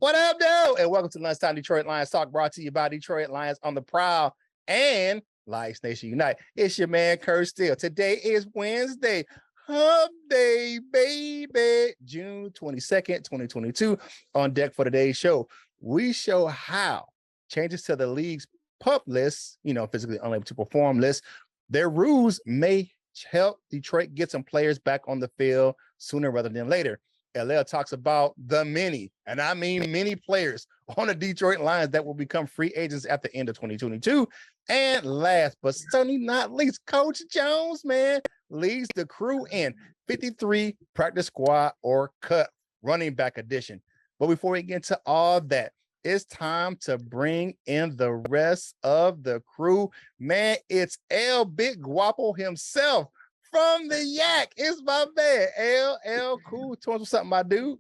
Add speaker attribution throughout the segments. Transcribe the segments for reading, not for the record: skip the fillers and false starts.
Speaker 1: What up, though? And welcome to Lunchtime Detroit Lions Talk, brought to you by Detroit Lions on the Prowl and Lions Nation Unite. It's your man, Curt Steele. Today is Wednesday, Hump Day, baby, June 22nd, 2022. On deck for today's show, we show how changes to the league's PUP list, physically unable to perform list, their rules may help Detroit get some players back on the field sooner rather than later. LL talks about the many, and I mean many players on the Detroit Lions that will become free agents at the end of 2022. And last but certainly not least, Coach Jones, man, leads the crew in 53 practice squad or cut running back edition. But before we get to all that, it's time to bring in the rest of the crew. Man, it's El Big Guapo himself. From the Yak, it's my man, LL Cool. What's something, my dude?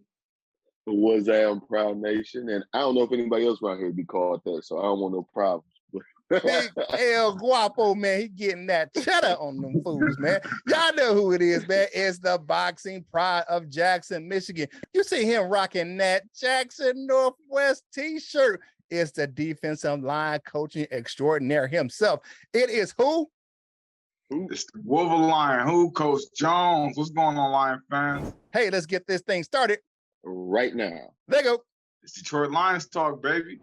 Speaker 2: What's that, Proud Nation? And I don't know if anybody else around here would be called that, so I don't want no problems.
Speaker 1: Big El Guapo, man, he getting that cheddar on them fools, man. Y'all know who it is, man. It's the boxing pride of Jackson, Michigan. You see him rocking that Jackson Northwest t-shirt. It's the defensive line coaching extraordinaire himself. It is who?
Speaker 3: It's the Wolver Lion. Who? Coach Jones. What's going on, Lion fans?
Speaker 1: Hey, let's get this thing started
Speaker 2: right now.
Speaker 1: There you go.
Speaker 3: It's Detroit Lions talk, baby.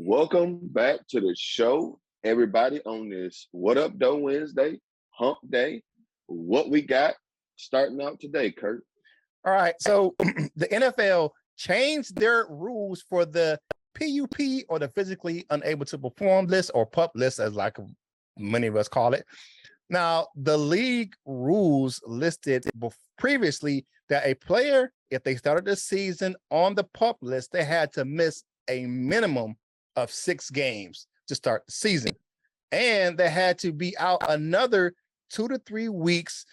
Speaker 2: Welcome back to the show, everybody, on this What Up Doe Wednesday, Hump Day. What we got starting out today, Curt?
Speaker 1: All right, so the NFL changed their rules for the PUP, or the physically unable to perform list, or PUP list, as like many of us call it. Now, the league rules listed previously that a player, if they started the season on the PUP list, they had to miss a minimum of 6 games to start the season, and they had to be out another 2 to 3 weeks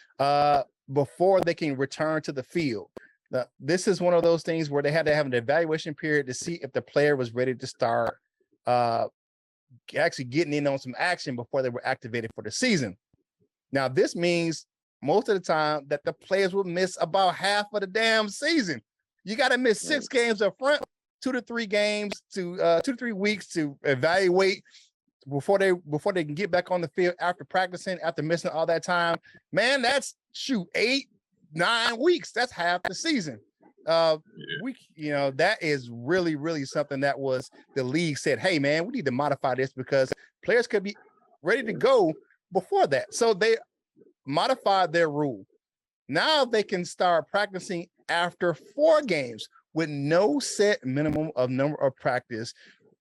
Speaker 1: before they can return to the field. Now, this is one of those things where they had to have an evaluation period to see if the player was ready to start actually getting in on some action before they were activated for the season. Now, this means most of the time that the players will miss about half of the damn season. You got to miss 6 games up front, 2 to 3 games to 2 to 3 weeks to evaluate before they can get back on the field after practicing, after missing all that time. Man, that's 8-9 weeks. That's half the season. That is really, really something that was the league said, hey man, we need to modify this because players could be ready to go before that. So they modified their rule. Now they can start practicing after 4 games with no set minimum of number of practice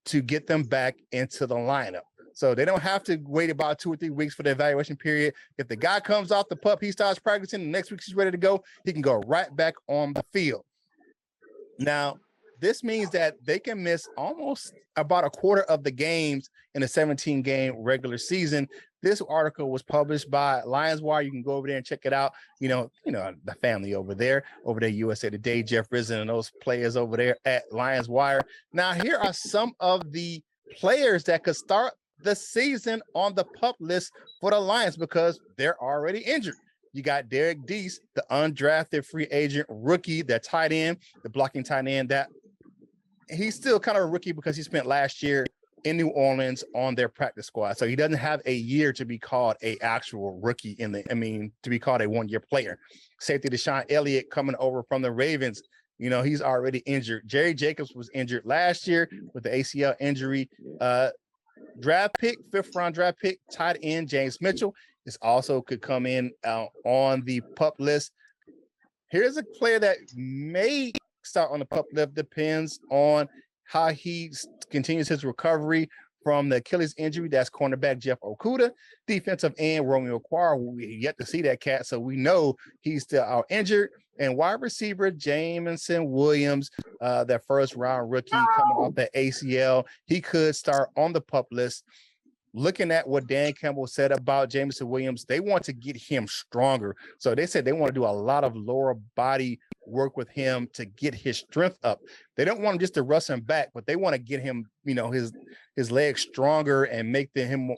Speaker 1: to get them back into the lineup. So they don't have to wait about 2 or 3 weeks for the evaluation period. If the guy comes off the PUP, he starts practicing, the next week he's ready to go, he can go right back on the field. Now, this means that they can miss almost about a quarter of the games in a 17-game regular season. This article was published by Lions Wire. You can go over there and check it out. The family over there, USA Today, Jeff Risen, and those players over there at Lions Wire. Now, here are some of the players that could start the season on the PUP list for the Lions because they're already injured. You got Derek Deese, the undrafted free agent rookie, that tight end, the blocking tight end, that he's still kind of a rookie because he spent last year in New Orleans on their practice squad. So he doesn't have a year to be called a actual rookie to be called a 1-year player. Safety Deshaun Elliott coming over from the Ravens. He's already injured. Jerry Jacobs was injured last year with the ACL injury. Draft pick, 5th-round draft pick, tight end James Mitchell is also could come in on the PUP list. Here's a player that may start on the PUP list, depends on how he continues his recovery from the Achilles injury. That's cornerback Jeff Okudah. Defensive end Romeo Quar. We yet to see that cat, so we know he's still out injured. And wide receiver Jamison Williams, that 1st-round rookie coming off the ACL. He could start on the PUP list. looking at what Dan Campbell said about Jameson Williams, they want to get him stronger. So they said they want to do a lot of lower body work with him to get his strength up. They don't want him just to rush him back, but they want to get him, his legs stronger and make him,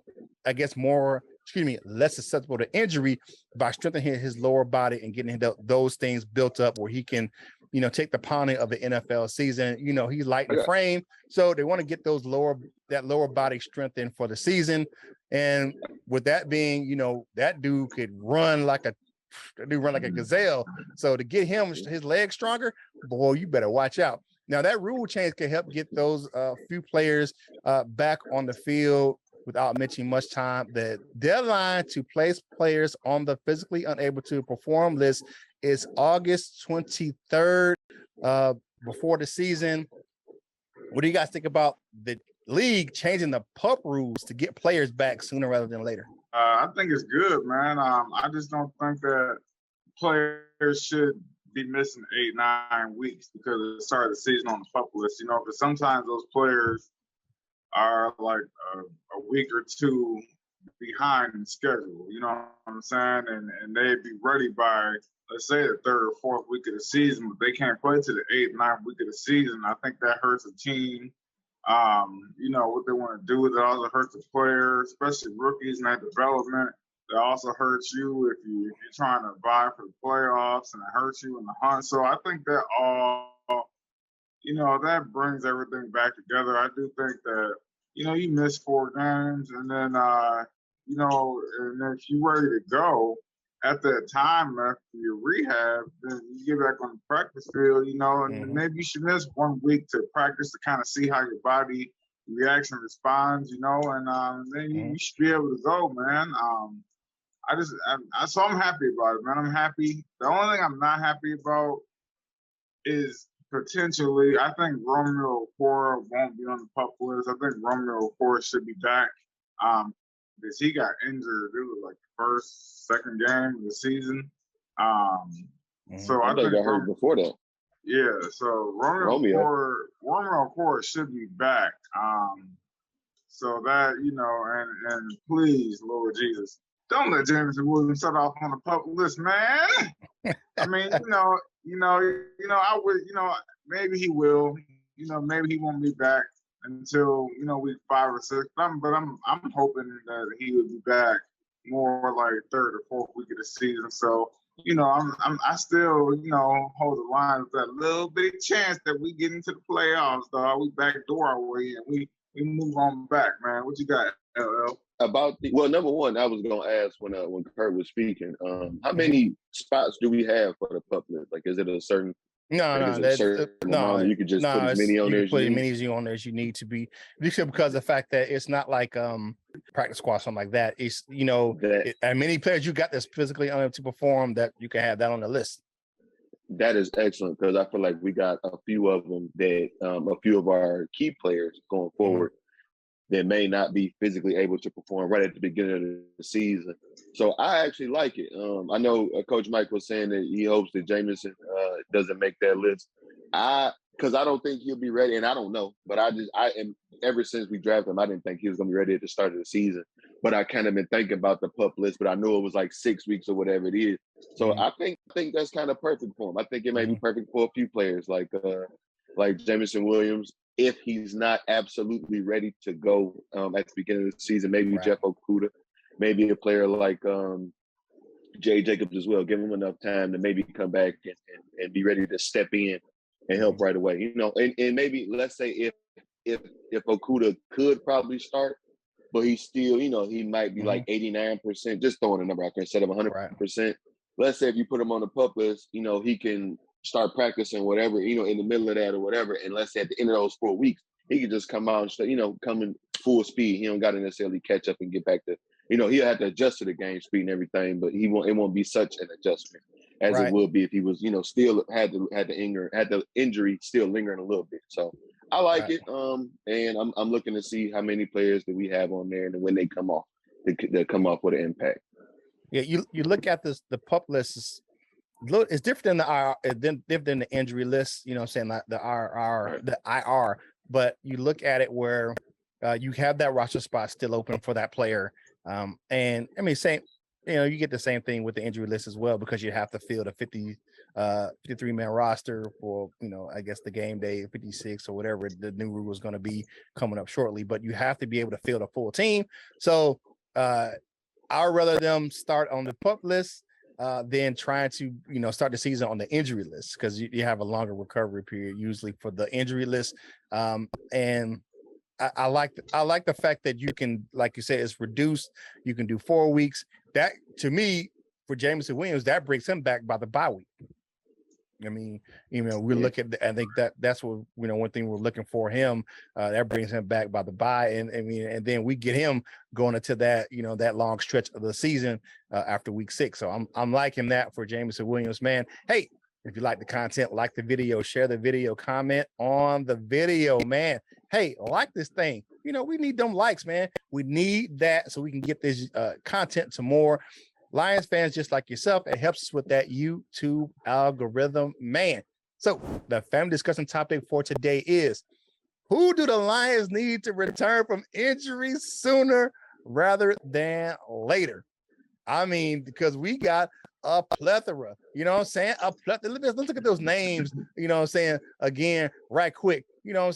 Speaker 1: I guess, less susceptible to injury by strengthening his lower body and getting those things built up where he can, take the pounding of the NFL season. He's light in the frame, so they want to get that lower body strengthened for the season. And with that being, that dude could run like a gazelle. So to get his legs stronger, boy, you better watch out. Now that rule change can help get those few players back on the field without mentioning much time. The deadline to place players on the physically unable to perform list is August 23rd, before the season. What do you guys think about the league changing the PUP rules to get players back sooner rather than later?
Speaker 3: I think it's good, man. I just don't think that players should be missing 8-9 weeks because of the start of the season on the PUP list, because sometimes those players are like a week or two behind in schedule, you know what I'm saying? And they'd be ready by, let's say, the third or fourth week of the season, but they can't play to the 8th, 9th week of the season. I think that hurts the team. What they want to do with it also hurts the players, especially rookies and that development. It also hurts you if you're trying to vie for the playoffs, and it hurts you in the hunt. So I think that all, that brings everything back together. I do think that, you miss 4 games, and then, and if you're ready to go at that time after your rehab, then you get back on the practice field, and maybe you should miss 1 week to practice to kind of see how your body reacts and responds, and then you should be able to go, man. So I'm happy about it, man. I'm happy. The only thing I'm not happy about is potentially, I think Romeo Okoro won't be on the PUP list. I think Romeo Okoro should be back because he got injured. It was like the first, second game of the season. So I think
Speaker 2: got hurt before that.
Speaker 3: Yeah, so Romeo Okoro should be back. So that, and please, Lord Jesus, don't let Jameson Williams set off on the PUP list, man. I mean, I would, maybe he will, maybe he won't be back until, week 5 or 6. But I'm hoping that he would be back more like 3rd or 4th week of the season. So, I still, hold the line with that little bitty chance that we get into the playoffs, dog. We backdoor our way and we move on back, man. What you got, LL?
Speaker 2: Number one, I was gonna ask when Curt was speaking, how many spots do we have for the PUP list? Like, is it a certain? No, you could just put as many on there.
Speaker 1: Put as many as you on there as you need to be, because of the fact that it's not like practice squad, something like that. It's and many players you got that's physically unable to perform that you can have that on the list.
Speaker 2: That is excellent, because I feel like we got a few of them that a few of our key players going forward that may not be physically able to perform right at the beginning of the season. So I actually like it. I know Coach Mike was saying that he hopes that Jameson doesn't make that list. Because I don't think he'll be ready, and I don't know. But ever since we drafted him, I didn't think he was going to be ready at the start of the season. But I kind of been thinking about the PUP list, but I know it was like 6 weeks or whatever it is. So I think that's kind of perfect for him. I think it may be perfect for a few players like Jameson Williams. If he's not absolutely ready to go at the beginning of the season, maybe Jeff Okudah, maybe a player like Jay Jacobs as well. Give him enough time to maybe come back and be ready to step in and help right away. And maybe let's say if Okudah could probably start, but he's still, he might be like 89%, just throwing a number out there instead of 100%. Let's say if you put him on the PUP list, he can start practicing whatever, in the middle of that or whatever. And let's say at the end of those 4 weeks, he could just come out and, come in full speed. He don't got to necessarily catch up and get back to, he'll have to adjust to the game speed and everything, but it won't be such an adjustment as it would be if he was, still had the injury still lingering a little bit. So I like it. And I'm looking to see how many players that we have on there and when they come off, they come off with an impact.
Speaker 1: Yeah, you look at the PUP list. It's different than the injury list, like the IR, the IR. But you look at it where you have that roster spot still open for that player. And I mean, same, you get the same thing with the injury list as well, because you have to fill the 53-man roster for, I guess the game day 56 or whatever the new rule is going to be coming up shortly, but you have to be able to fill the full team. So I'd rather them start on the PUP list than trying to, start the season on the injury list, because you have a longer recovery period usually for the injury list. And I like the fact that you can, like you said, it's reduced. You can do 4 weeks. That, to me, for Jameson Williams, that brings him back by the bye week. I mean, we look at, I think that's what, one thing we're looking for him. That brings him back by the bye, and then we get him going into that, that long stretch of the season after week 6. So I'm liking that for Jameson Williams, man. Hey, if you like the content, like the video, share the video, comment on the video, man. Hey, like this thing. We need them likes, man. We need that so we can get this content to more Lions fans just like yourself. It helps us with that YouTube algorithm, man. So the family discussion topic for today is, who do the Lions need to return from injury sooner rather than later? I mean, because we got a plethora, Let's look at those names, again, right quick. You're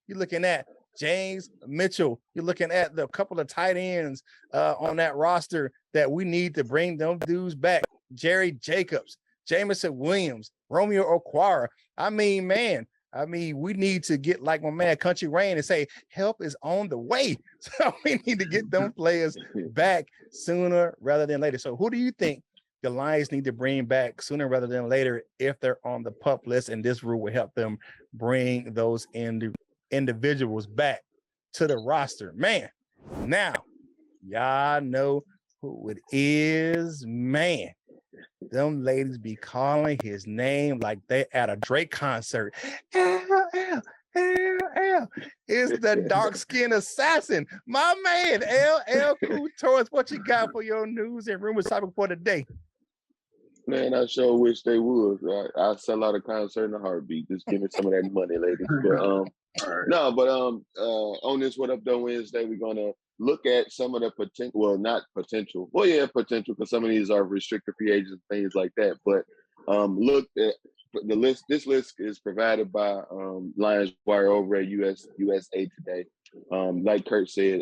Speaker 1: looking at James Mitchell. You're looking at the couple of tight ends on that roster that we need to bring them dudes back. Jerry Jacobs, Jameson Williams, Romeo Okwara. I mean, we need to get like my man Country Rain and say, help is on the way. So we need to get them players back sooner rather than later. So who do you think the Lions need to bring back sooner rather than later if they're on the PUP list, and this rule will help them bring those individuals back to the roster? Man, now y'all know who it is, man. Them ladies be calling his name like they at a Drake concert. LL is the dark-skinned assassin, my man. LL Cool Tours. What you got for your news and rumors topic for today?
Speaker 2: Man, I sure wish they would. I sell out a concert in a heartbeat. Just give me some of that money, ladies. But on this What Up Though Wednesday, we're gonna look at some of the potential. Well, not potential. Well, yeah, potential, because some of these are restricted free agents and things like that. But look at the list. This list is provided by Lions Wire over at USA Today. Like Curt said,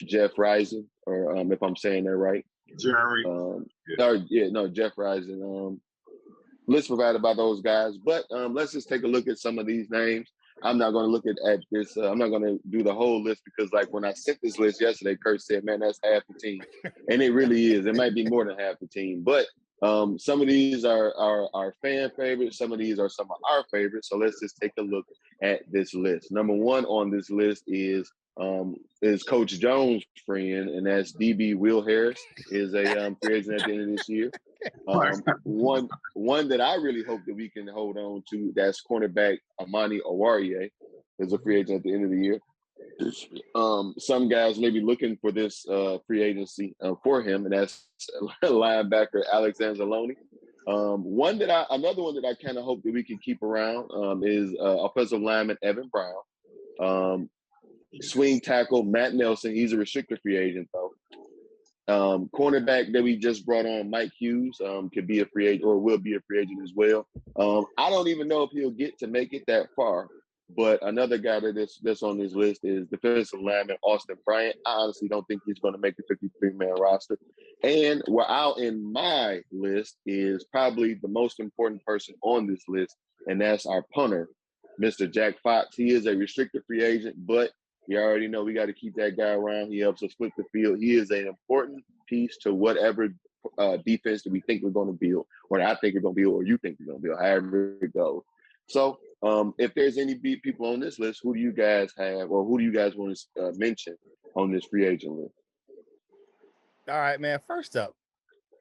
Speaker 2: Jeff Rising, or if I'm saying that right.
Speaker 3: Jerry.
Speaker 2: Jeff Rising. List provided by those guys. But let's just take a look at some of these names. I'm not going to look at this. I'm not going to do the whole list, because like when I sent this list yesterday, Curt said, man, that's half the team. And it really is. It might be more than half the team. But some of these are our fan favorites. Some of these are some of our favorites. So let's just take a look at this list. Number one on this list is Coach Jones' friend, and that's DB Will Harris, is a free agent at the end of this year. One that I really hope that we can hold on to, that's cornerback Amani Owarie, is a free agent at the end of the year. Some guys may be looking for this free agency for him, and that's linebacker Alex Anzalone. Another one that I kind of hope that we can keep around is offensive lineman Evan Prowl. Swing tackle Matt Nelson, he's a restricted free agent though. Cornerback that we just brought on, Mike Hughes, could be a free agent, or will be a free agent as well. I don't even know if he'll get to make it that far, but another guy that's on this list is defensive lineman Austin Bryant. I honestly don't think he's going to make the 53-man roster. And out in my list is probably the most important person on this list, and that's our punter, Mr. Jack Fox. He is a restricted free agent, but you already know we got to keep that guy around. He helps us flip the field. He is an important piece to whatever defense that we think we're going to build, or I think we're going to build, or you think we're going to build, however it goes. So if there's any people on this list, who do you guys have, or who do you guys want to mention on this free agent list?
Speaker 1: All right, man. First up,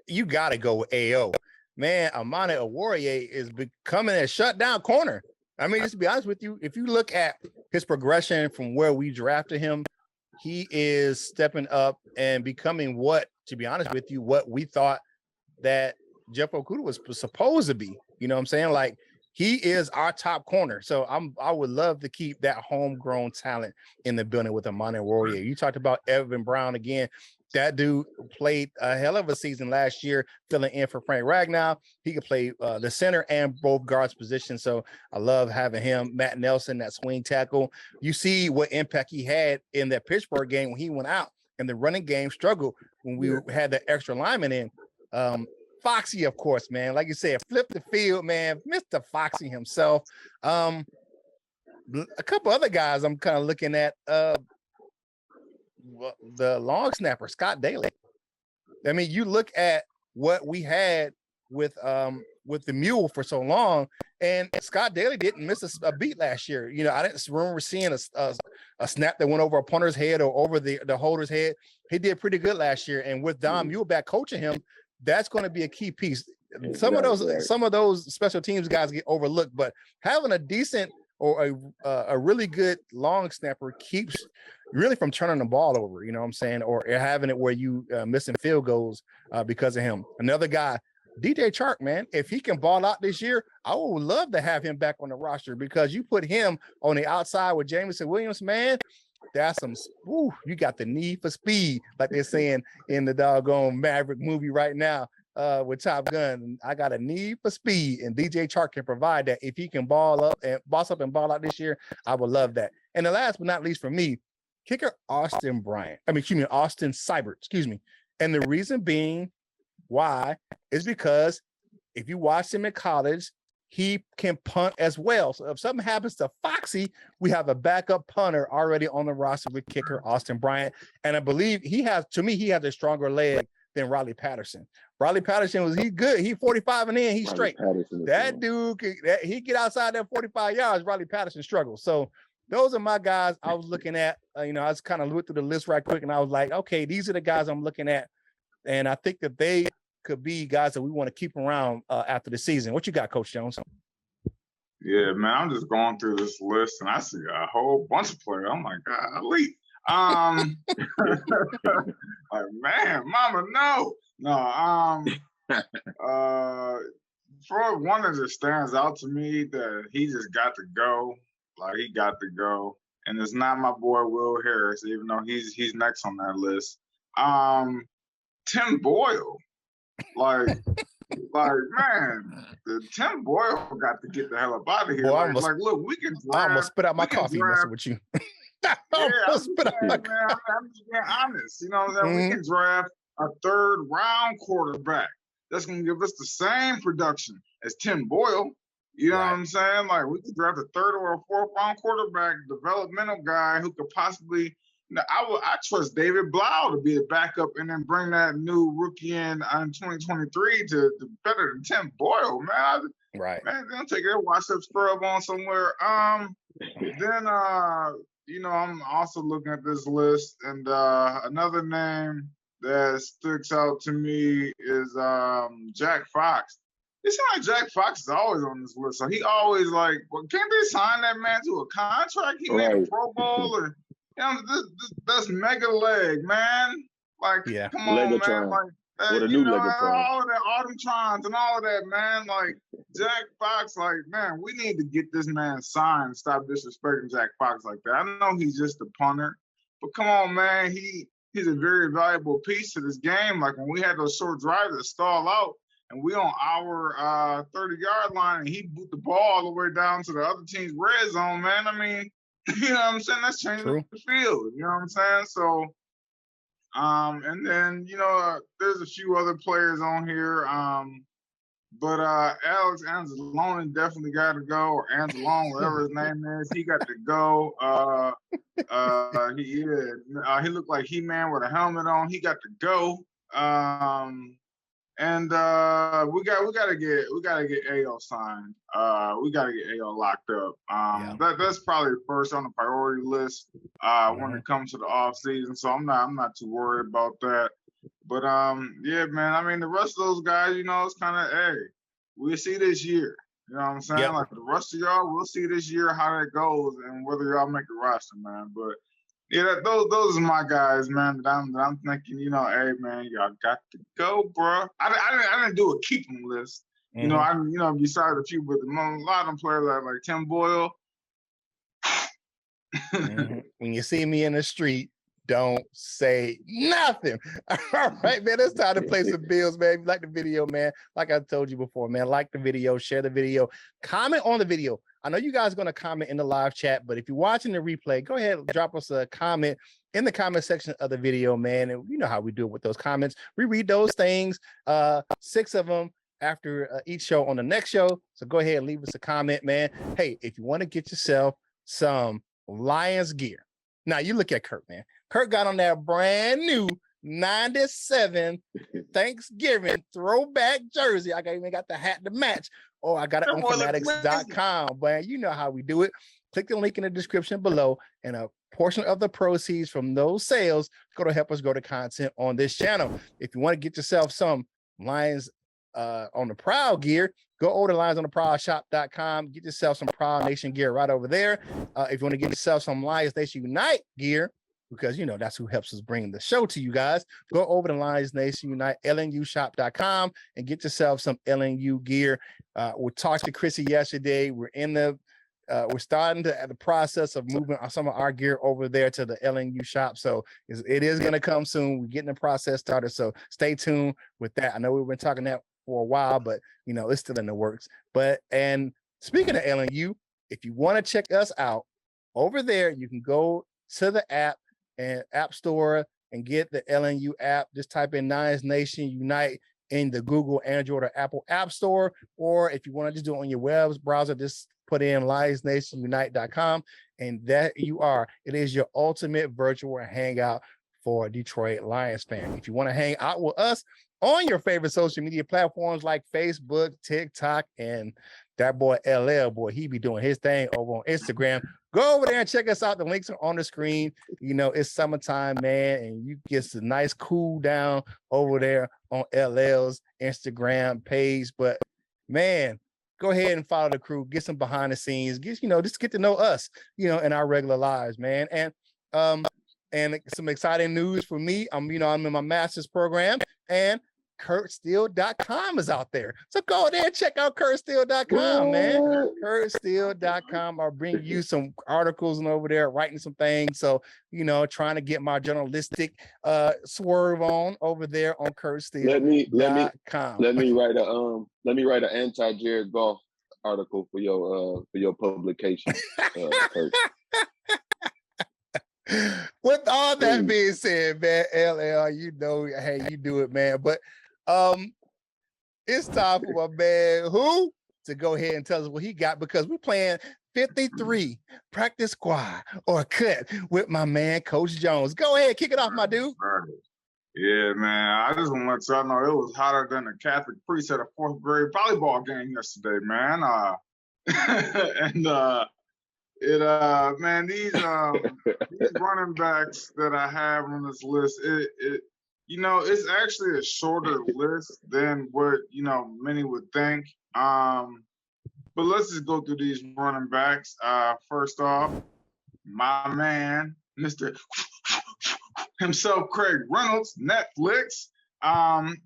Speaker 1: you got to go with AO. Man, Amani Owarie is becoming a shutdown corner. I mean, just to be honest with you, if you look at his progression from where we drafted him, he is stepping up and becoming what we thought that Jeff Okudah was supposed to be. You know what I'm saying? Like, he is our top corner. So I would love to keep that homegrown talent in the building with Amani Warrior. You talked about Evan Brown again. That dude played a hell of a season last year, filling in for Frank Ragnow. He could play the center and both guards positions. So I love having him. Matt Nelson, that swing tackle. You see what impact he had in that Pittsburgh game when he went out, and the running game struggled when we had the extra lineman in. Foxy, of course, man. Like you said, flip the field, man. Mr. Foxy himself. A couple other guys I'm kind of looking at. The long snapper, Scott Daly. I mean, you look at what we had with the mule for so long, and Scott Daly didn't miss a beat last year. You know, I didn't remember seeing a snap that went over a punter's head or over the holder's head. He did pretty good last year, and with Don Mule back coaching him, that's going to be a key piece. Some of those special teams guys get overlooked, but having a decent or a really good long snapper keeps really from turning the ball over, you know what I'm saying? Or having it where you missing field goals because of him. Another guy, DJ Chark, man, if he can ball out this year, I would love to have him back on the roster, because you put him on the outside with Jameson Williams, man, that's some, you got the need for speed, like they're saying in the doggone Maverick movie right now with Top Gun. I got a need for speed, and DJ Chark can provide that. If he can ball up and boss up and ball out this year, I would love that. And the last but not least for me, kicker Austin Seibert, And the reason being why is because if you watch him in college, he can punt as well. So if something happens to Foxy, we have a backup punter already on the roster with kicker Austin Bryant. And I believe he has a stronger leg than Riley Patterson. Riley Patterson he's good. He 45 and in, he's straight. That dude, he get outside that 45 yards, Riley Patterson struggles. So those are my guys I was looking at. I was kind of looked through the list right quick, and I was like, okay, these are the guys I'm looking at. And I think that they could be guys that we want to keep around after the season. What you got, Coach Jones?
Speaker 3: Yeah, man, I'm just going through this list, and I see a whole bunch of players. I'm like, golly. Like, man, mama, no. For one that just stands out to me that he just got to go. Like, he got to go. And it's not my boy Will Harris, even though he's next on that list. Tim Boyle. Like, man, Tim Boyle got to get the hell up out of here.
Speaker 1: Boy,
Speaker 3: look, we can draft.
Speaker 1: I almost spit out my coffee messing with you.
Speaker 3: I'm just being honest. You know what I'm saying? We can draft a third-round quarterback that's going to give us the same production as Tim Boyle. You know what I'm saying? Like, we could draft a third or a fourth-round quarterback, developmental guy who could possibly. I trust David Blau to be a backup and then bring that new rookie in 2023 to better than Tim Boyle, man. Man, they'll take their wash-up scrub on somewhere. Then, I'm also looking at this list, and another name that sticks out to me is Jack Fox. It seems like Jack Fox is always on this list, so he always like, well, can't they sign that man to a contract? He made a Pro Bowl, and that's mega leg, man. Like, come on, Legatron. Man. Like,
Speaker 2: with a new Legatron.
Speaker 3: All of that Autumntrons and all of that, man. Like, Jack Fox, like, man, we need to get this man signed. Stop disrespecting Jack Fox like that. I know he's just a punter, but come on, man. He's a very valuable piece to this game. Like, when we had those short drives that stall out, and we on our 30-yard line, and he boot the ball all the way down to the other team's red zone, man. I mean, you know what I'm saying? That's changing the field. You know what I'm saying? So, and then, there's a few other players on here. But Alex Anzalone definitely got to go, or Anzalone, whatever his name is. He got to go. He looked like He-Man with a helmet on. He got to go. And we gotta get AO signed. We gotta get AO locked up. That's probably first on the priority list when it comes to the off season. So I'm not too worried about that. But yeah, man. I mean, the rest of those guys, it's kind of, hey, we'll see this year. You know what I'm saying? Like, the rest of y'all, we'll see this year how that goes and whether y'all make a roster, man. But yeah, those are my guys, man. That I'm thinking, hey, man, y'all got to go, bro. I didn't do a keep 'em list. You know, besides a few, but a lot of them players like Tim Boyle.
Speaker 1: When you see me in the street, don't say nothing. All right, man. It's time to play some bills, man. If you like the video, man, like I told you before, man, like the video, share the video, comment on the video. I know you guys are going to comment in the live chat, but if you're watching the replay, go ahead and drop us a comment in the comment section of the video, man. And you know how we do it with those comments. We read those things, 6 of them after each show on the next show. So go ahead and leave us a comment, man. Hey, if you want to get yourself some Lions gear. Now you look at Curt, man. Curt got on that brand new 97 Thanksgiving throwback jersey. I even got the hat to match. Oh, I got it on fanatics.com. But you know how we do it. Click the link in the description below, and a portion of the proceeds from those sales go to help us grow the content on this channel. If you want to get yourself some Lions on the Prowl gear, go over to lionsontheprowlshop.com. Get yourself some Prowl Nation gear right over there. If you want to get yourself some Lions Nation Unite gear, because, you know, that's who helps us bring the show to you guys, go over to Lions Nation Unite, LNUshop.com, and get yourself some LNU gear. We talked to Chrissy yesterday. We're starting to the process of moving some of our gear over there to the LNU shop. So it is going to come soon. We're getting the process started. So stay tuned with that. I know we've been talking that for a while, but you know, it's still in the works. And speaking of LNU, if you want to check us out over there, you can go to the app and App Store and get the LNU app. Just type in Lions Nation Unite in the Google, Android, or Apple App Store. Or if you want to just do it on your web browser, just put in lionsnationunite.com, and that you are. It is your ultimate virtual hangout for a Detroit Lions fan. If you want to hang out with us on your favorite social media platforms like Facebook, TikTok, and that boy LL, boy, he be doing his thing over on Instagram. Go over there and check us out. The links are on the screen. You know, it's summertime, man, and you get some nice cool down over there on LL's Instagram page. But man, go ahead and follow the crew, get some behind the scenes, just get to know us, in our regular lives, man. And some exciting news for me. I'm in my master's program, and CurtSteele.com is out there. So go there and check out CurtSteele.com, man. CurtSteele.com. I'll bring you some articles and over there, writing some things. So, trying to get my journalistic swerve on over there on CurtSteele.com.
Speaker 2: Let me write an anti-Jared Goff article for your publication.
Speaker 1: With all that being said, man, LL, hey, you do it, man. But it's time for my man to go ahead and tell us what he got, because we're playing 53 practice squad or cut with my man Coach Jones. Go ahead, kick it off, my dude.
Speaker 3: Yeah, man. I just want to let y'all know it was hotter than a Catholic priest at a 4th grade volleyball game yesterday, man. Man, these running backs that I have on this list, it's actually a shorter list than what many would think. But let's just go through these running backs. First off, my man, Mr. himself, Craig Reynolds, Netflix.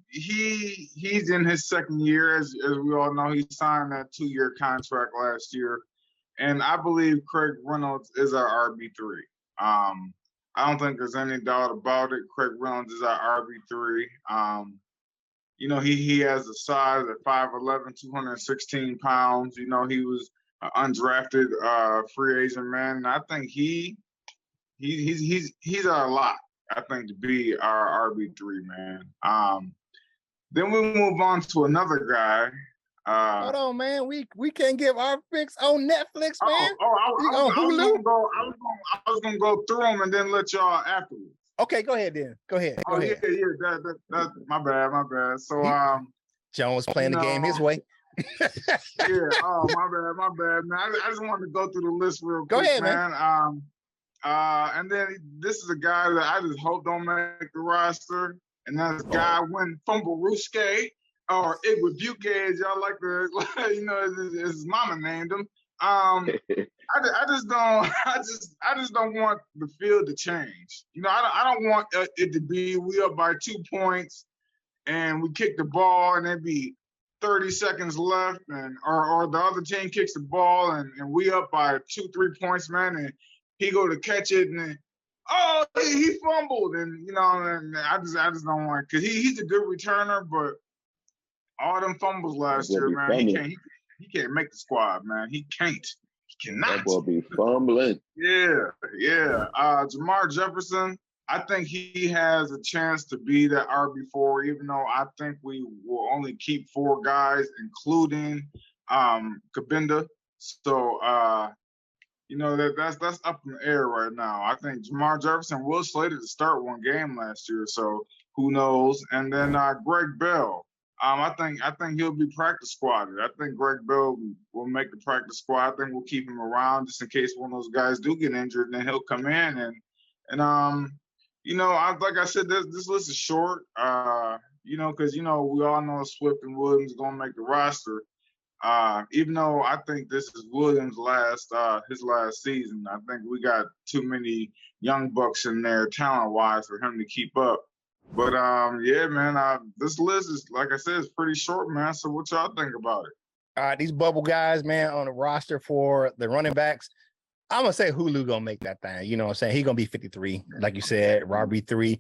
Speaker 3: He's in his 2nd year, as we all know. He signed that 2-year contract last year. And I believe Craig Reynolds is our RB3. I don't think there's any doubt about it. Craig Reynolds is our RB3. He has the size at 5'11", 216 pounds. He was an undrafted free agent, man. And I think he's our lot, I think, to be our RB3, man. Then we move on to another guy.
Speaker 1: Hold on, man. We can't give our picks on Netflix, man.
Speaker 3: I was gonna go through them and then let y'all afterwards.
Speaker 1: Okay, go ahead then. Go ahead.
Speaker 3: Yeah. That's my bad. So
Speaker 1: Jones playing the game his way.
Speaker 3: Yeah. Oh, my bad, man. I just wanted to go through the list real quick.
Speaker 1: Go ahead, man.
Speaker 3: And then this is a guy that I just hope don't make the roster, and that's Godwin Fumbleruske, or Igwebuike, as y'all like to, his mama named him. I just don't want the field to change. I don't want it to be we up by 2 points and we kick the ball and it be 30 seconds left, and or the other team kicks the ball, and we up by 2-3 points, man, and he go to catch it, and then, oh, he fumbled, and and I just don't want, because he's a good returner, but all them fumbles last year, man, he can't make the squad, man. He cannot.
Speaker 2: That boy be fumbling.
Speaker 3: Yeah. Jamar Jefferson, I think he has a chance to be that RB4, even though I think we will only keep 4 guys, including Kabinda. So that's up in the air right now. I think Jamar Jefferson was slated to start one game last year, so who knows? And then Greg Bell. I think he'll be practice squadded. I think Greg Bell will make the practice squad. I think we'll keep him around just in case one of those guys do get injured, and then he'll come in and like I said, this list is short. Because we all know Swift and Williams gonna make the roster. Even though I think this is Williams' his last season, I think we got too many young bucks in there talent-wise for him to keep up. But yeah, man, this list is, like I said, it's pretty short, man. So what y'all think about it?
Speaker 1: All right, these bubble guys, man, on the roster for the running backs, I'm gonna say Hulu gonna make that thing. You know what I'm saying? He's gonna be 53, like you said, RB3.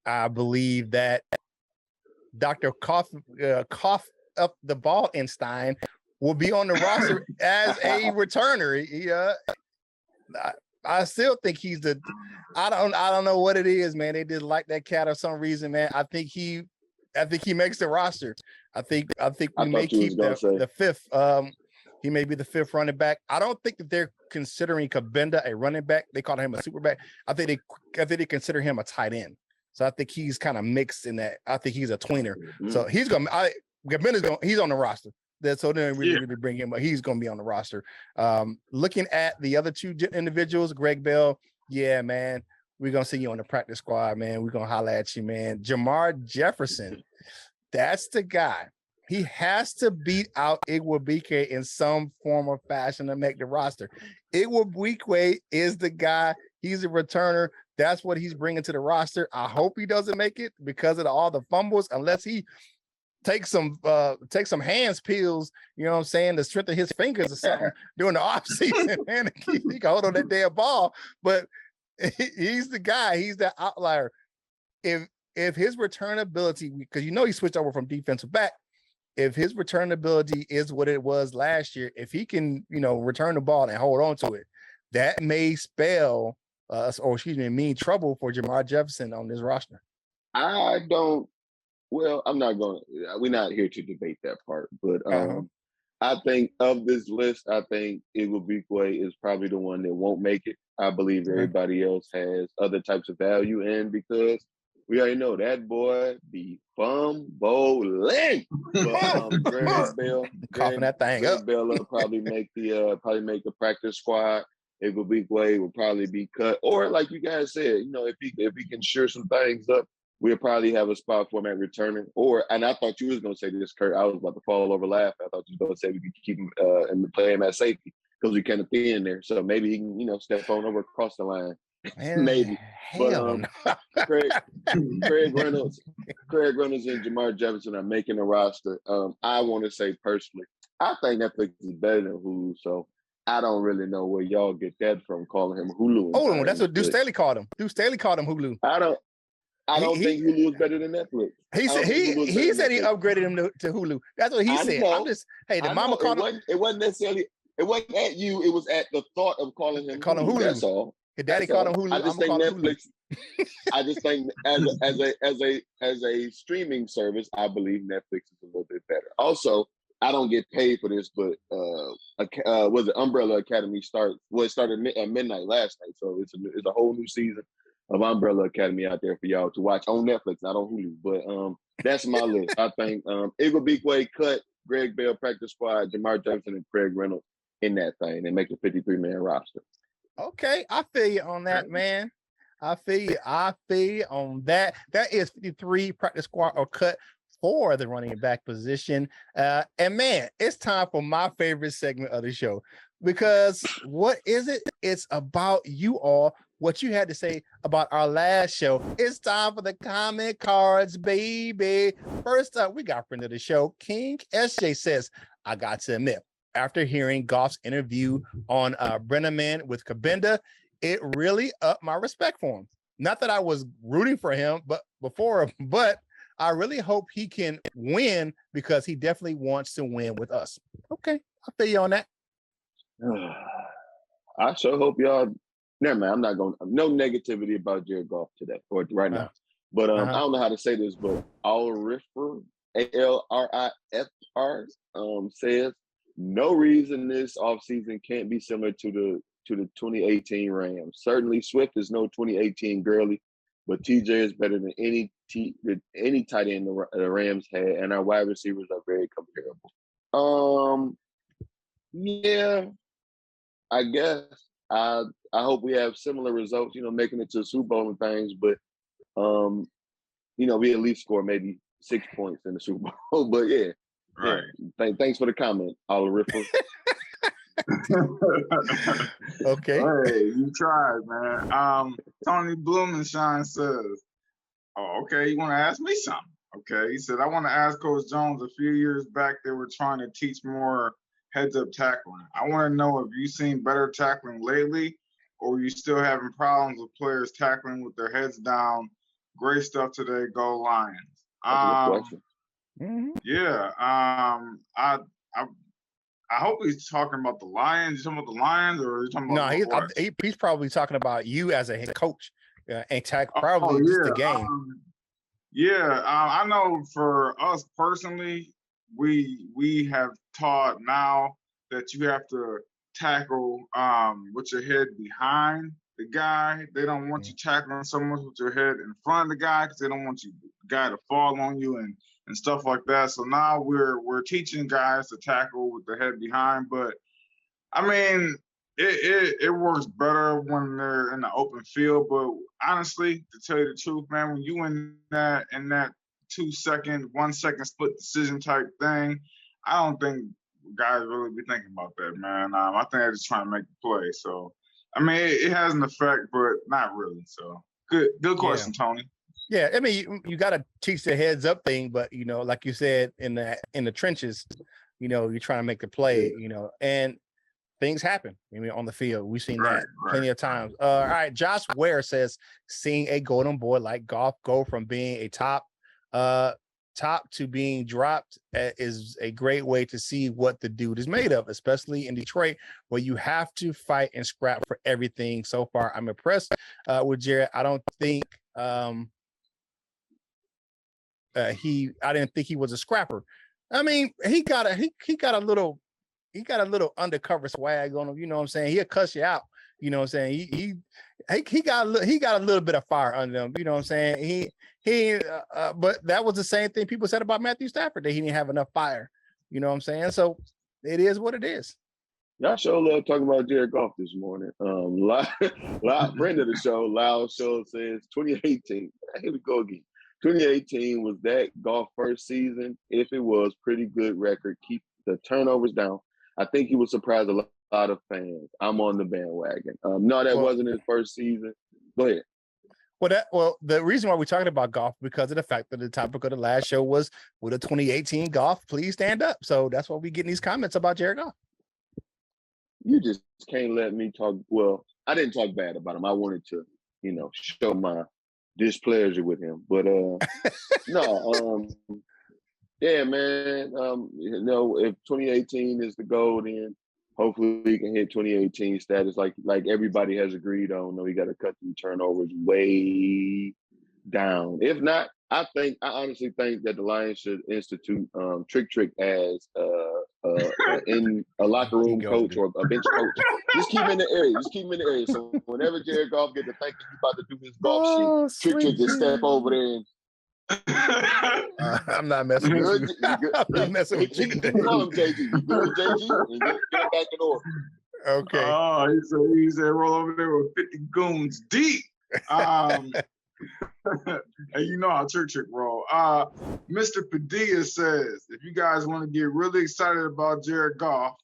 Speaker 1: I believe that Dr. Cough up the ball Einstein will be on the roster as a returner. I still think he's I don't know what it is, man. They just like that cat for some reason, man. I think he makes the roster. I think we may keep the 5th. He may be the 5th running back. I don't think that they're considering Kabinda a running back. They call him a super back. I think they consider him a tight end. So I think he's kind of mixed in that. I think he's a tweener. Mm-hmm. So he's he's on the roster. So then we really bring him, but he's going to be on the roster. Looking at the other 2 individuals, Greg Bell, yeah, man, we're going to see you on the practice squad, man. We're going to holler at you, man. Jamar Jefferson, that's the guy. He has to beat out Igwebike in some form or fashion to make the roster. Igwebike is the guy. He's a returner. That's what he's bringing to the roster. I hope he doesn't make it because of all the fumbles, unless he take some hands pills, you know what I'm saying, to strengthen his fingers or something during the off season, man. He can hold on that damn ball, but he's the guy. He's the outlier. If his return ability, because he switched over from defensive back, if his return ability is what it was last year, if he can, return the ball and hold on to it, that may spell mean trouble for Jamar Jefferson on this roster.
Speaker 2: Well, we're not here to debate that part, but I think of this list, I think Igwebike is probably the one that won't make it. I believe everybody else has other types of value, and because we already know that boy be fumbling. But Greg Bell,
Speaker 1: coughing that thing up.
Speaker 2: Bell will probably make the practice squad. Igwebike will probably be cut, or like you guys said, if he can shore some things up, we'll probably have a spot for him at returning. And I thought you was going to say this, Kurt. I was about to fall over laugh. I thought you was going to say we could keep him and play him at safety because we kind of thin there. So maybe he can, step on over across the line.
Speaker 1: Man,
Speaker 2: maybe.
Speaker 1: But
Speaker 2: Craig Reynolds and Jamar Jefferson are making the roster. I want to say personally, I think Netflix is better than Hulu. So I don't really know where y'all get that from, calling him Hulu.
Speaker 1: Hold on, that's what Deuce Staley called him. Deuce Staley called him Hulu.
Speaker 2: I don't think Hulu is better than Netflix.
Speaker 1: He said he upgraded him to Hulu. That's what he said. The mama called him.
Speaker 2: It wasn't necessarily. It wasn't at you. It was at the thought of calling him Hulu. That's all.
Speaker 1: His daddy called him Hulu.
Speaker 2: I just think Netflix. I just think as a streaming service, I believe Netflix is a little bit better. Also, I don't get paid for this, but was it Umbrella Academy started at midnight last night, so it's a whole new season of Umbrella Academy out there for y'all to watch on Netflix, not on Hulu. But that's my list. I think Igwebike cut, Greg Bell practice squad, Jamar Jefferson and Craig Reynolds in that thing and make a 53-man roster.
Speaker 1: Okay, I feel you on that, man. I feel you on that. That is 53 practice squad or cut for the running back position. And man, it's time for my favorite segment of the show, because what is it? It's about you all what you had to say about our last show. It's time for the comment cards, baby. First up, we got friend of the show, King SJ says, I got to admit, after hearing Goff's interview on Brenneman with Kabinda, it really upped my respect for him. Not that I was rooting for him, but I really hope he can win because he definitely wants to win with us. Okay, I'll feel you on that.
Speaker 2: I sure hope y'all. Never mind. I'm not going. No negativity about Jared Goff today or right now. But I don't know how to say this, but Alriffer, Alrifr, says no reason this offseason can't be similar to the 2018 Rams. Certainly, Swift is no 2018 girly, but TJ is better than any tight end the Rams had, and our wide receivers are very comparable. Yeah, I guess I hope we have similar results. Making it to the Super Bowl and things, but we at least score maybe 6 points in the Super Bowl. But yeah,
Speaker 3: right.
Speaker 2: Yeah. Thanks for the comment, Alriffer.
Speaker 1: Okay.
Speaker 3: Hey, you tried, man. Tony Blumenshine says, oh, okay, you want to ask me something? Okay, he said, I want to ask Coach Jones, a few years back, they were trying to teach more heads-up tackling. I want to know if you've seen better tackling lately, or are you still having problems with players tackling with their heads down? Great stuff today. Go Lions.
Speaker 2: That's a good question.
Speaker 3: Yeah. I hope he's talking about the Lions. You talking about the Lions, or are you talking about
Speaker 1: he's probably talking about you as a head coach and probably just the game.
Speaker 3: I know for us personally, we have taught now that you have to tackle with your head behind the guy. They don't want you tackling so much with your head in front of the guy because they don't want the guy to fall on you and stuff like that. So now we're teaching guys to tackle with the head behind, but I mean it works better when they're in the open field. But honestly, to tell you the truth, man, when you in that 1 second split decision type thing, I don't think guys really be thinking about that, man. I think they're just trying to make the play. So I mean it has an effect, but not really. So good question, Tony.
Speaker 1: Yeah, I mean, you got to teach the heads up thing, but like you said, in the trenches, you're trying to make the play, and things happen. I mean, on the field, we've seen that plenty of times. All right, Josh Ware says, seeing a golden boy like Goff go from being a top to being dropped is a great way to see what the dude is made of, especially in Detroit, where you have to fight and scrap for everything. So far, I'm impressed with Jared. I don't think. I didn't think he was a scrapper. I mean, he got a little undercover swag on him. You know what I'm saying? He'll cuss you out. You know what I'm saying? He got a little bit of fire under him. You know what I'm saying? But that was the same thing people said about Matthew Stafford, that he didn't have enough fire. You know what I'm saying? So it is what it is.
Speaker 2: Y'all sure love talking about Jared Goff this morning. Live friend of the show, Loud Show says 2018. Here we go again. 2018 was that Goff first season. If it was, pretty good record. Keep the turnovers down. I think he would surprise a lot of fans. I'm on the bandwagon. No, that wasn't his first season. Go ahead.
Speaker 1: Well, the reason why we're talking about Goff because of the fact that the topic of the last show was, will the 2018 Goff please stand up? So that's why we getting these comments about Jared Goff.
Speaker 2: You just can't let me talk. Well, I didn't talk bad about him. I wanted to, show my displeasure with him. But no, yeah, man. If 2018 is the goal, then hopefully we can hit 2018 status like everybody has agreed on. No, we got to cut the turnovers way down. If not, I honestly think that the Lions should institute Trick as in a locker room coach or a bench coach. Just keep him in the area. So whenever Jared Goff get to thinking he's about to do his golf shit, Trick just step over there and
Speaker 1: I'm not messing with you. I'm not messing with you.
Speaker 2: Call him JG. You good, JG? And get back in order.
Speaker 1: Okay.
Speaker 3: Oh, he said roll over there with 50 goons deep. And you know how Trick roll. Mr. Padilla says, if you guys want to get really excited about Jared Goff,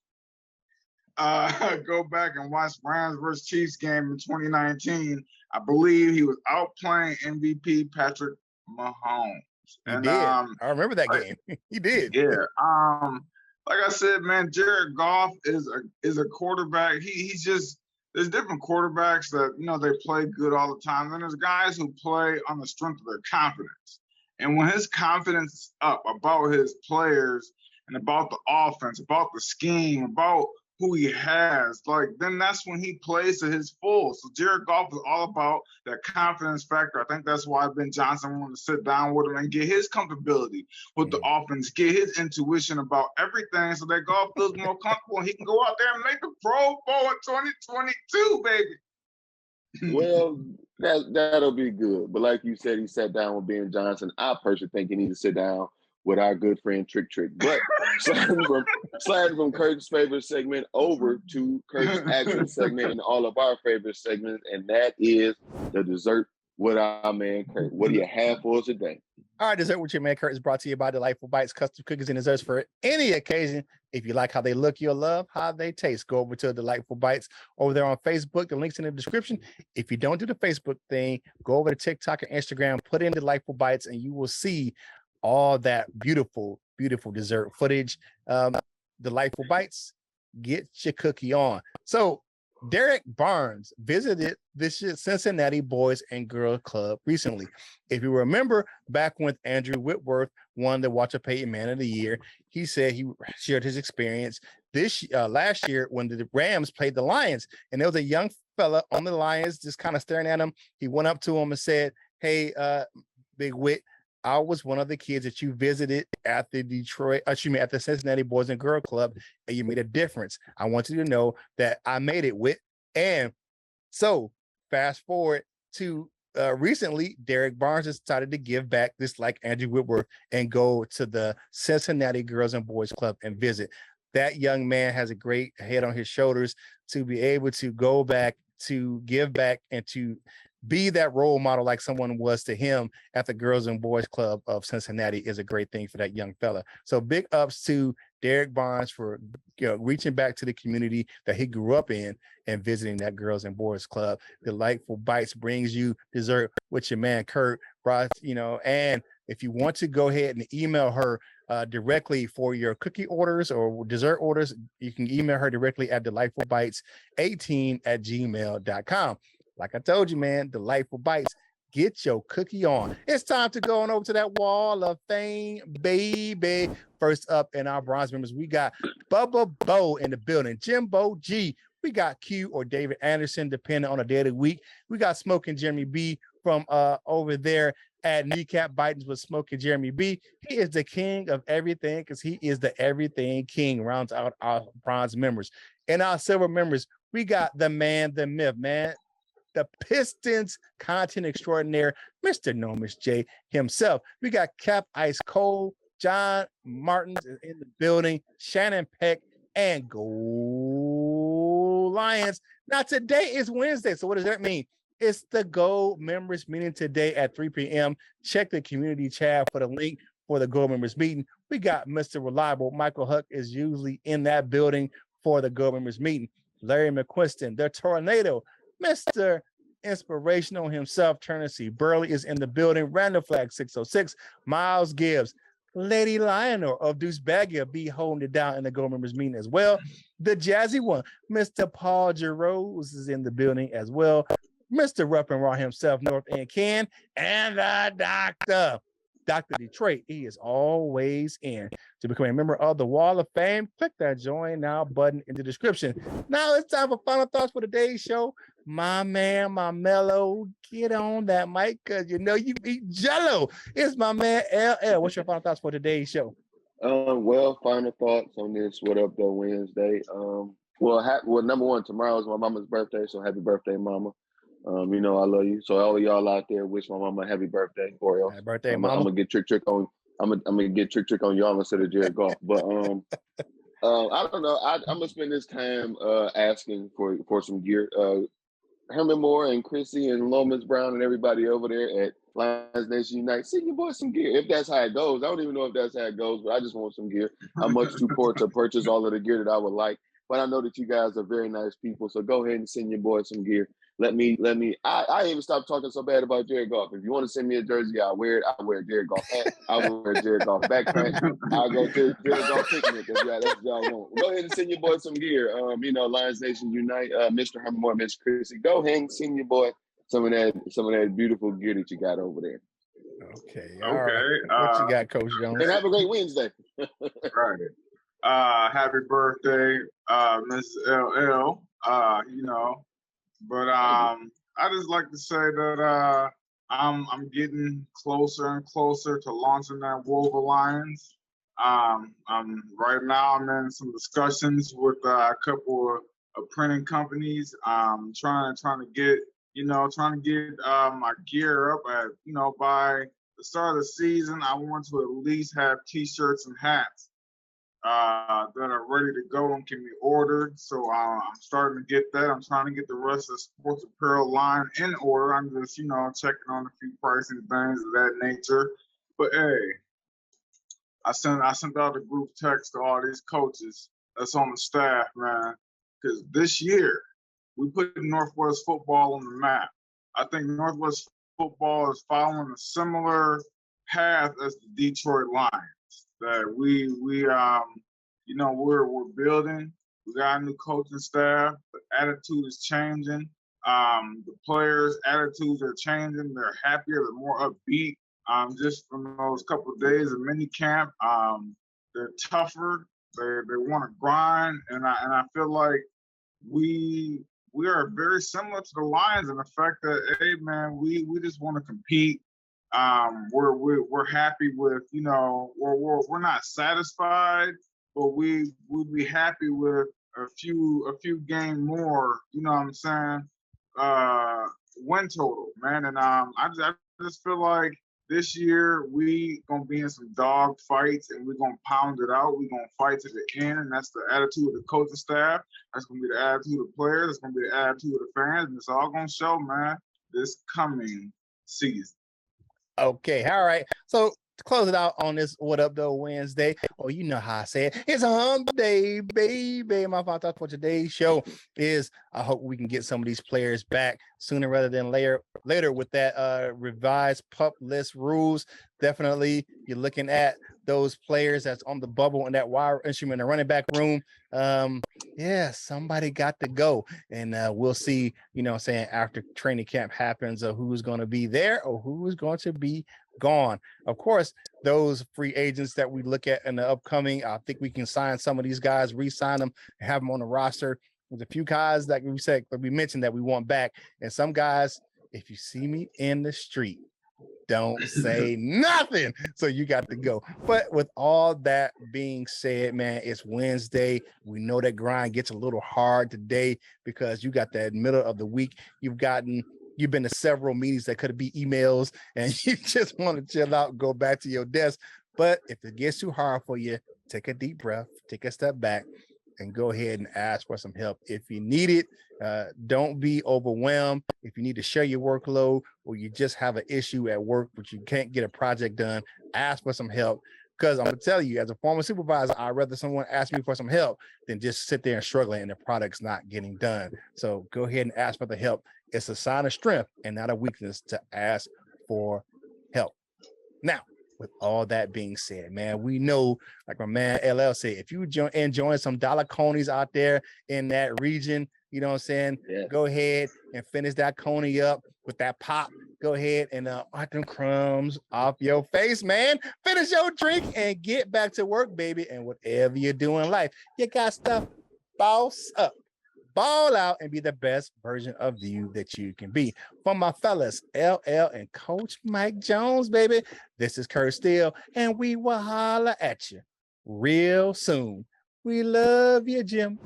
Speaker 3: go back and watch Rams versus Chiefs game in 2019, I believe he was outplaying MVP Patrick Mahomes.
Speaker 1: He did. I remember that game. He did.
Speaker 3: Yeah. Like I said, man, Jared Goff is a quarterback. He's just, there's different quarterbacks that, you know, they play good all the time. Then there's guys who play on the strength of their confidence. And when his confidence is up about his players and about the offense, about the scheme, about who he has, like, then that's when he plays to his full. So Jared Goff is all about that confidence factor. I think that's why Ben Johnson wanted to sit down with him and get his comfortability with the offense, get his intuition about everything so that Goff feels more comfortable and he can go out there and make the Pro Bowl in 2022, baby.
Speaker 2: Well, that'll be good. But like you said, he sat down with Ben Johnson. I personally think he needs to sit down with our good friend Trick. But sliding from Curt's favorite segment over to Curt's actual segment and all of our favorite segments, and that is the dessert with our man Curt. What do you have for us today?
Speaker 1: All right, Dessert with your man Curt is brought to you by Delightful Bites, custom cookies and desserts for any occasion. If you like how they look, you'll love how they taste. Go over to Delightful Bites over there on Facebook. The link's in the description. If you don't do the Facebook thing, go over to TikTok and Instagram, put in Delightful Bites, and you will see all that beautiful, beautiful dessert footage. Delightful Bites, get your cookie on. So Derek Barnes visited the Cincinnati Boys and Girls Club recently. If you remember back when Andrew Whitworth won the Walter Payton Man of the Year, he said he shared his experience last year when the Rams played the Lions, and there was a young fella on the Lions just kind of staring at him. He went up to him and said, "Hey, Big Whit, I was one of the kids that you visited at the at the Cincinnati Boys and Girl Club, and you made a difference. I want you to know that I made it with." And so fast forward to recently, Derek Barnes decided to give back, just like Andrew Whitworth, and go to the Cincinnati Girls and Boys Club and visit. That young man has a great head on his shoulders to be able to go back, to give back, and to be that role model like someone was to him at the Girls and Boys Club of Cincinnati is a great thing for that young fella. So big ups to Derek Barnes for reaching back to the community that he grew up in and visiting that Girls and Boys Club. Delightful Bites brings you dessert with your man Curt. And if you want to go ahead and email her directly for your cookie orders or dessert orders, you can email her directly at delightfulbites18@gmail.com. Like I told you, man, Delightful Bites, get your cookie on. It's time to go on over to that wall of fame, baby. First up in our bronze members, we got Bubba Bo in the building, Jimbo G. We got Q or David Anderson, depending on the day of the week. We got Smoking Jeremy B from over there at Kneecap Bitings with Smoking Jeremy B. He is the king of everything because he is the everything king. Rounds out our bronze members. In our silver members, we got the man, the myth, man, the Pistons content extraordinaire, Mr. Nomis J himself. We got Cap Ice Cold, John Martins is in the building, Shannon Peck, and Go Lions. Now, today is Wednesday, so what does that mean? It's the Go members meeting today at 3 p.m. Check the community chat for the link for the Go members meeting. We got Mr. Reliable. Michael Huck is usually in that building for the Go members meeting. Larry McQuiston, the Tornado, Mr. Inspirational himself, Turner C. Burley is in the building. Random Flag 606, Miles Gibbs, Lady Lionel of Deuce Bagia be holding it down in the Go members meeting as well. The Jazzy one, Mr. Paul Jarose is in the building as well. Mr. Rupp and Raw himself, North End Ken, and the Doctor. Dr. Detroit, he is always in. To become a member of the Wall of Fame, click that join now button in the description. Now it's time for final thoughts for today's show. My man, my mellow, get on that mic because you know you eat jello. It's my man LL. What's your final thoughts for today's show?
Speaker 2: Well, final thoughts on this What Up Though Wednesday. Number one, tomorrow is my mama's birthday, so happy birthday, mama. You know I love you. So all of y'all out there, wish my mama a happy birthday, or else
Speaker 1: Happy birthday, mama.
Speaker 2: I'm gonna get trick on. I'm gonna get trick on y'all instead of Jared Goff. But I don't know. I'm gonna spend this time asking for some gear. Herman Moore and Chrissy and Lomas Brown and everybody over there at Lions Nation Unite, send your boy some gear. If that's how it goes, I don't even know if that's how it goes, but I just want some gear. I'm much too poor to purchase all of the gear that I would like. but I know that you guys are very nice people. So go ahead and send your boy some gear. I even stopped talking so bad about Jared Goff. If you want to send me a jersey, I'll wear it. I'll wear a Jared Goff hat. I'll wear a Jared Goff backpack. I'll go to Jared Goff picnic. That's what y'all want. Go ahead and send your boy some gear. Lions Nation Unite, Mr. Herman, Miss Chrissy. Go ahead and send your boy some of that beautiful gear that you got over there.
Speaker 1: Okay. All right. What you got, Coach Jones?
Speaker 2: And have a great Wednesday.
Speaker 3: Right. Happy birthday, Miss LL. But I just like to say that I'm getting closer and closer to launching that Wolf Alliance. Right now I'm in some discussions with a couple of printing companies. Trying to get my gear up at by the start of the season. I want to at least have T-shirts and hats that are ready to go and can be ordered. So I'm starting to get that. I'm trying to get the rest of the sports apparel line in order. I'm just, checking on a few pricing things of that nature. But hey, I sent out a group text to all these coaches that's on the staff, man, because this year we put Northwest football on the map. I think Northwest football is following a similar path as the Detroit Lions. That we're building. We got a new coaching staff. The attitude is changing. The players' attitudes are changing. They're happier. They're more upbeat. Just from those couple of days of mini camp, they're tougher. They want to grind, and I feel like we are very similar to the Lions in the fact that, hey man, we just want to compete. We're happy with, we're not satisfied, but we'd be happy with a few game more, win total, man. And I just feel like this year we gonna be in some dog fights and we're gonna pound it out. We're gonna fight to the end, and that's the attitude of the coaching staff. That's gonna be the attitude of the players. That's gonna be the attitude of the fans, and it's all gonna show, man, this coming season.
Speaker 1: Okay, all right. So to close it out on this What Up Though Wednesday, you know how I say it. It's a hump day, baby. My thoughts for today's show is I hope we can get some of these players back sooner rather than later with that revised PUP list rules. Definitely, you're looking at those players that's on the bubble in that wide instrument and running back room. Somebody got to go, and we'll see, after training camp happens, who's going to be there or who's going to be gone. Of course, those free agents that we look at in the upcoming, I think we can sign some of these guys, re-sign them, and have them on the roster. There's a few guys that we mentioned that we want back, and some guys, if you see me in the street, don't say nothing. So you got to go. But with all that being said, man, it's Wednesday. We know that grind gets a little hard today because you got that middle of the week. You've been to several meetings that could be emails, and you just want to chill out, go back to your desk. But if it gets too hard for you, take a deep breath, take a step back, and go ahead and ask for some help. If you need it, don't be overwhelmed. If you need to share your workload or you just have an issue at work, but you can't get a project done, ask for some help. Because I'm going to tell you, as a former supervisor, I'd rather someone ask me for some help than just sit there and struggling and the product's not getting done. So go ahead and ask for the help. It's a sign of strength and not a weakness to ask for help. Now, with all that being said, man, we know, like my man LL said, if you enjoying some dollar conies out there in that region, you know what I'm saying? Yeah. Go ahead and finish that coney up with that pop. Go ahead and wipe them crumbs off your face, man. Finish your drink and get back to work, baby. And whatever you do in life, you got stuff, boss up. Ball out and be the best version of you that you can be. For my fellas, LL and Coach Mike Jones, baby, this is Curt Steele, and we will holler at you real soon. We love you, Jim.